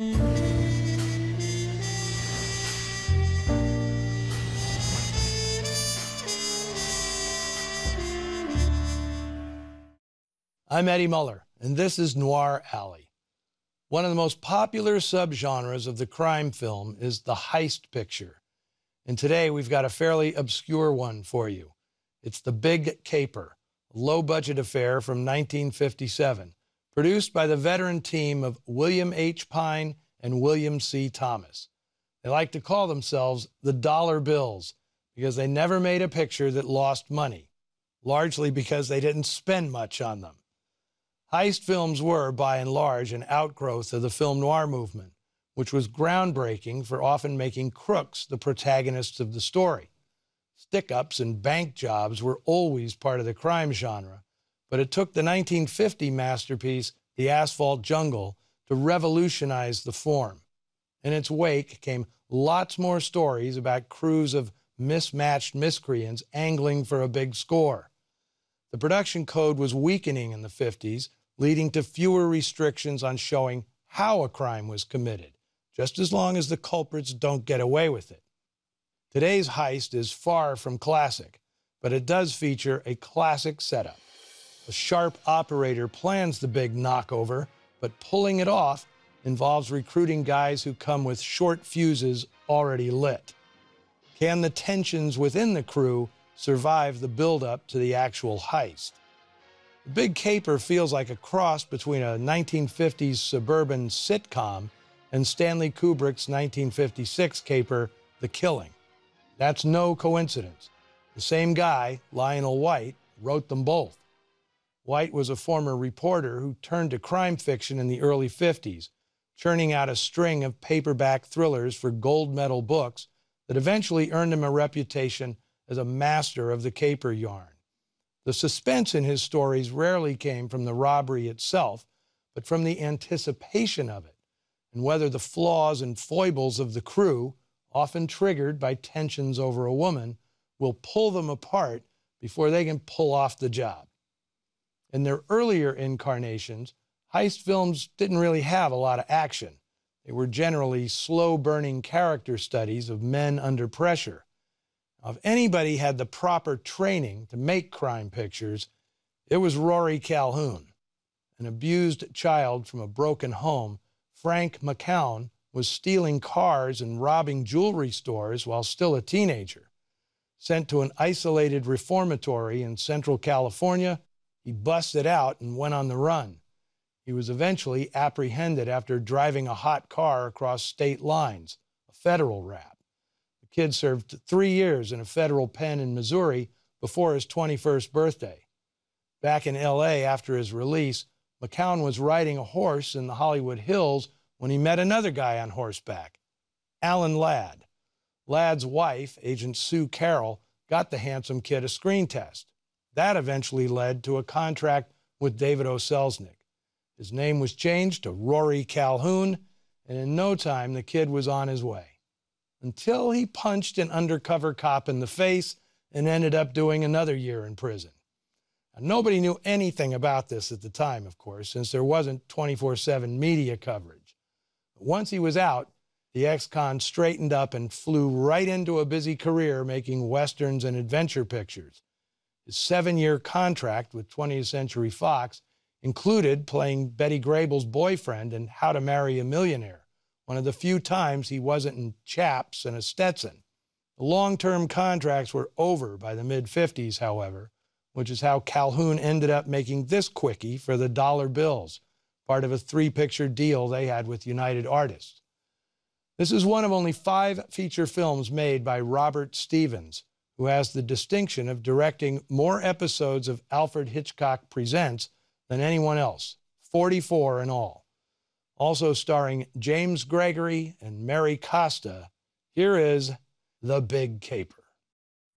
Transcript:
I'm Eddie Muller, and this is Noir Alley. One of the most popular subgenres of the crime film is the heist picture. And today we've got a fairly obscure one for you. It's The Big Caper, a low-budget affair from 1957, produced by the veteran team of William H. Pine and William C. Thomas. They like to call themselves the Dollar Bills because they never made a picture that lost money, largely because they didn't spend much on them. Heist films were, by and large, an outgrowth of the film noir movement, which was groundbreaking for often making crooks the protagonists of the story. Stick-ups and bank jobs were always part of the crime genre, but it took the 1950 masterpiece, The Asphalt Jungle, to revolutionize the form. In its wake came lots more stories about crews of mismatched miscreants angling for a big score. The production code was weakening in the 50s, leading to fewer restrictions on showing how a crime was committed, just as long as the culprits don't get away with it. Today's heist is far from classic, but it does feature a classic setup. A sharp operator plans the big knockover, but pulling it off involves recruiting guys who come with short fuses already lit. Can the tensions within the crew survive the buildup to the actual heist? The Big Caper feels like a cross between a 1950s suburban sitcom and Stanley Kubrick's 1956 caper, The Killing. That's no coincidence. The same guy, Lionel White, wrote them both. White was a former reporter who turned to crime fiction in the early 50s, churning out a string of paperback thrillers for gold medal books that eventually earned him a reputation as a master of the caper yarn. The suspense in his stories rarely came from the robbery itself, but from the anticipation of it, and whether the flaws and foibles of the crew, often triggered by tensions over a woman, will pull them apart before they can pull off the job. In their earlier incarnations, heist films didn't really have a lot of action. They were generally slow-burning character studies of men under pressure. Now, if anybody had the proper training to make crime pictures, it was Rory Calhoun. An abused child from a broken home, Frank McCown was stealing cars and robbing jewelry stores while still a teenager. Sent to an isolated reformatory in Central California, he busted out and went on the run. He was eventually apprehended after driving a hot car across state lines, a federal rap. The kid served 3 years in a federal pen in Missouri before his 21st birthday. Back in L.A. after his release, McCown was riding a horse in the Hollywood Hills when he met another guy on horseback, Alan Ladd. Ladd's wife, Agent Sue Carroll, got the handsome kid a screen test. That eventually led to a contract with David O. Selznick. His name was changed to Rory Calhoun, and in no time the kid was on his way. Until he punched an undercover cop in the face and ended up doing another year in prison. Now, nobody knew anything about this at the time, of course, since there wasn't 24/7 media coverage. But once he was out, the ex-con straightened up and flew right into a busy career making westerns and adventure pictures. His 7-year contract with 20th Century Fox included playing Betty Grable's boyfriend in How to Marry a Millionaire, one of the few times he wasn't in chaps and a Stetson. The long-term contracts were over by the mid-50s, however, which is how Calhoun ended up making this quickie for the Dollar Bills, part of a 3-picture deal they had with United Artists. This is one of only 5 feature films made by Robert Stevens, who has the distinction of directing more episodes of Alfred Hitchcock Presents than anyone else, 44 in all. Also starring James Gregory and Mary Costa, here is The Big Caper.